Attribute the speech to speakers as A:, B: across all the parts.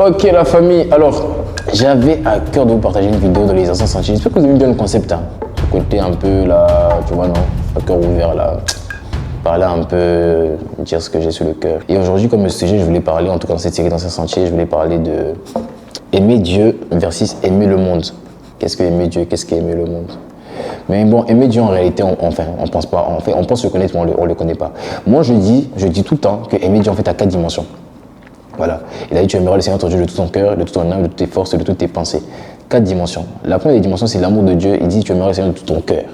A: Ok la famille, alors j'avais à cœur de vous partager une vidéo dans les anciens sentiers. J'espère que vous avez bien le concept. Ce côté un peu là, tu vois non, à cœur ouvert là, parler un peu, dire ce que j'ai sur le cœur. Et aujourd'hui comme sujet, je voulais parler, en tout cas dans cette série d'anciens sentiers, je voulais parler de aimer Dieu versus aimer le monde. Qu'est-ce que aimer Dieu, qu'est-ce qu'aimer le monde? Mais bon, aimer Dieu en réalité, on pense pas, on pense le connaître, mais on le connaît pas. Moi je dis tout le temps que aimer Dieu en fait a 4 dimensions. Voilà. Il a dit tu aimeras le Seigneur ton Dieu de tout ton cœur, de toute ton âme, de toutes tes forces, de toutes tes pensées. 4 dimensions. La première des dimensions, c'est l'amour de Dieu. Il dit tu aimeras le Seigneur de tout ton cœur.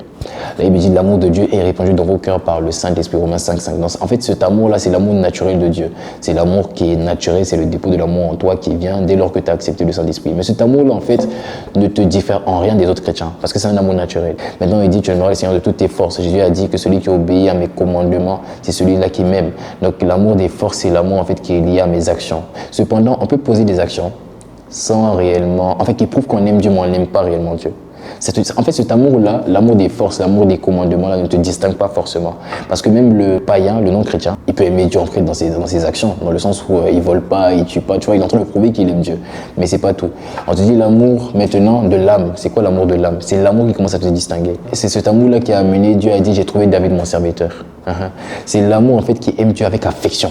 A: Là, il dit l'amour de Dieu est répandu dans vos cœurs par le Saint-Esprit, Romains 5:5. En fait, cet amour-là, c'est l'amour naturel de Dieu. C'est l'amour qui est naturel, c'est le dépôt de l'amour en toi qui vient dès lors que tu as accepté le Saint-Esprit. Mais cet amour-là, en fait, ne te diffère en rien des autres chrétiens, parce que c'est un amour naturel. Maintenant, il dit tu aimeras le Seigneur de toutes tes forces. Jésus a dit que celui qui obéit à mes commandements, c'est celui-là qui m'aime. Donc, l'amour des forces, c'est l'amour en fait qui est lié à mes actions. Cependant, on peut poser des actions sans réellement, en fait, qui prouvent qu'on aime Dieu, mais on n'aime pas réellement Dieu. En fait, cet amour-là, l'amour des forces, l'amour des commandements, là, ne te distingue pas forcément. Parce que même le païen, le non-chrétien, il peut aimer Dieu en fait dans ses actions, dans le sens où il vole pas, il tue pas, tu vois, il est en train de prouver qu'il aime Dieu. Mais c'est pas tout. On te dit l'amour maintenant de l'âme. C'est quoi l'amour de l'âme? C'est l'amour qui commence à te distinguer. Et c'est cet amour-là qui a amené, Dieu a dit, j'ai trouvé David mon serviteur. C'est l'amour en fait qui aime Dieu avec affection.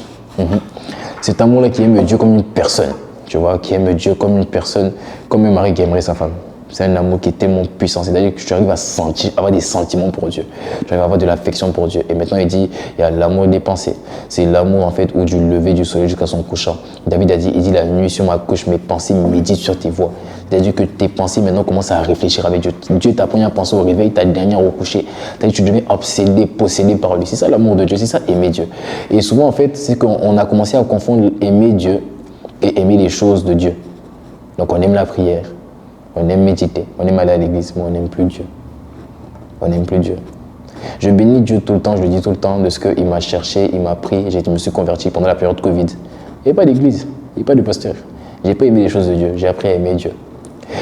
A: Cet amour-là qui aime Dieu comme une personne. Tu vois, qui aime Dieu comme une personne, comme un mari qui aimerait sa femme. C'est un amour qui est tellement puissant. C'est-à-dire que tu arrives à sentir, avoir des sentiments pour Dieu. Tu arrives à avoir de l'affection pour Dieu. Et maintenant, il dit, il y a l'amour des pensées. C'est l'amour, en fait, où du lever du soleil jusqu'à son couchant. David a dit, il dit, la nuit sur ma couche, mes pensées méditent sur tes voies. C'est-à-dire que tes pensées, maintenant, commencent à réfléchir avec Dieu. Dieu, ta première pensée au réveil, ta dernière au coucher. C'est-à-dire que tu deviens obsédé, possédé par lui. C'est ça l'amour de Dieu, c'est ça aimer Dieu. Et souvent, en fait, c'est qu'on a commencé à confondre aimer Dieu et aimer les choses de Dieu. Donc, on aime la prière. On aime méditer, on aime aller à l'église, mais on n'aime plus Dieu. On n'aime plus Dieu. Je bénis Dieu tout le temps, je le dis tout le temps, de ce qu'il m'a cherché, il m'a pris, je me suis converti pendant la période Covid. Il n'y avait pas d'église, il n'y avait pas de pasteur. Je n'ai pas aimé les choses de Dieu, j'ai appris à aimer Dieu.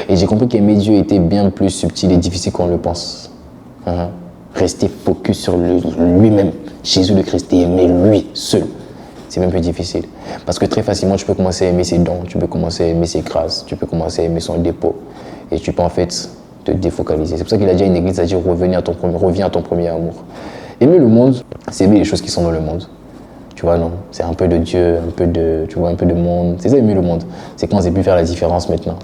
A: Et j'ai compris qu'aimer Dieu était bien plus subtil et difficile qu'on le pense. Rester focus sur lui-même, Jésus le Christ, et aimer lui seul. C'est même plus difficile. Parce que très facilement, tu peux commencer à aimer ses dons, tu peux commencer à aimer ses grâces, tu peux commencer à aimer son dépôt. Et tu peux en fait te défocaliser. C'est pour ça qu'il a dit à une église, il a dit reviens à ton premier amour. Aimer le monde, c'est aimer les choses qui sont dans le monde. Tu vois, non? C'est un peu de Dieu, un peu de monde. C'est ça aimer le monde. C'est quand on sait plus faire la différence maintenant.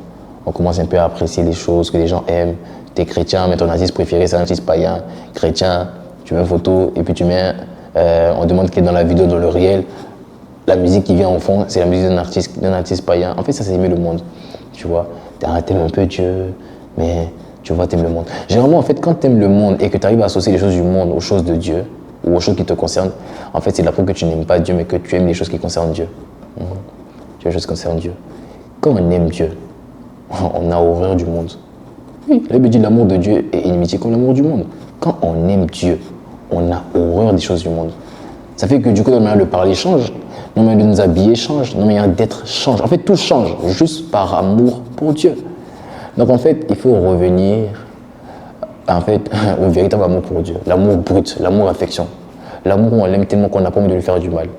A: On commence un peu à apprécier les choses que les gens aiment. T'es chrétien, mais ton artiste préféré, c'est un artiste païen. Chrétien, tu mets une photo et puis tu mets, on demande qui est dans la vidéo, dans le réel. La musique qui vient au fond, c'est la musique d'un artiste païen. En fait, ça, c'est aimer le monde. Tu vois, t'aimes un peu Dieu, mais tu vois, t'aimes le monde. Généralement, en fait, quand t'aimes le monde et que tu arrives à associer les choses du monde aux choses de Dieu ou aux choses qui te concernent, en fait, c'est la preuve que tu n'aimes pas Dieu, mais que tu aimes les choses qui concernent Dieu. Tu aimes les choses qui concernent Dieu. Quand on aime Dieu, on a horreur du monde. Oui, la Bible dit l'amour de Dieu est inimitié comme l'amour du monde. Quand on aime Dieu, on a horreur des choses du monde. Ça fait que du coup, notre manière de parler change, notre manière de nous habiller change, notre manière d'être change. En fait, tout change juste par amour pour Dieu. Donc en fait, il faut revenir en fait, au véritable amour pour Dieu. L'amour brut, l'amour affection. L'amour où on l'aime tellement qu'on n'a pas envie de lui faire du mal.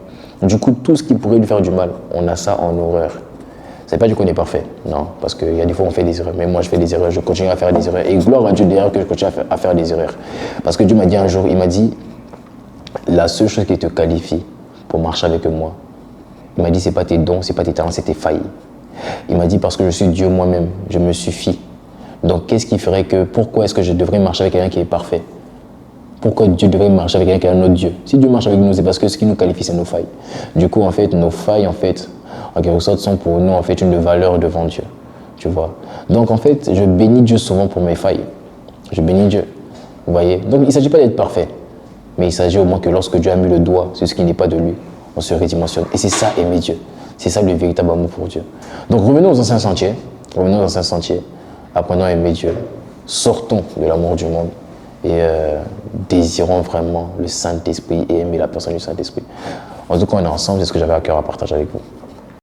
A: Du coup, tout ce qui pourrait lui faire du mal, on a ça en horreur. Ça ne veut pas dire qu'on est parfait, non, parce qu'il y a des fois on fait des erreurs. Mais moi, je fais des erreurs, je continue à faire des erreurs. Et gloire à Dieu d'ailleurs que je continue à faire des erreurs. Parce que Dieu m'a dit un jour, il m'a dit, la seule chose qui te qualifie pour marcher avec moi, il m'a dit, c'est pas tes dons, c'est pas tes talents, c'est tes failles. Il m'a dit, parce que je suis Dieu moi-même, je me suffis. Donc, qu'est-ce qui ferait que, pourquoi est-ce que je devrais marcher avec quelqu'un qui est parfait? Pourquoi Dieu devrait marcher avec quelqu'un qui est un autre Dieu? Si Dieu marche avec nous, c'est parce que ce qui nous qualifie, c'est nos failles. Du coup, en fait, nos failles, en fait, en quelque sorte, sont pour nous, en fait, une valeur devant Dieu. Tu vois? Donc, en fait, je bénis Dieu souvent pour mes failles. Je bénis Dieu. Vous voyez? Donc, il ne s'agit pas d'être parfait. Mais il s'agit au moins que lorsque Dieu a mis le doigt sur ce qui n'est pas de lui, on se redimensionne. Et c'est ça, aimer Dieu. C'est ça le véritable amour pour Dieu. Donc revenons aux anciens sentiers. Apprenons à aimer Dieu. Sortons de l'amour du monde. Et désirons vraiment le Saint-Esprit et aimer la personne du Saint-Esprit. En tout cas, on est ensemble, c'est ce que j'avais à cœur à partager avec vous.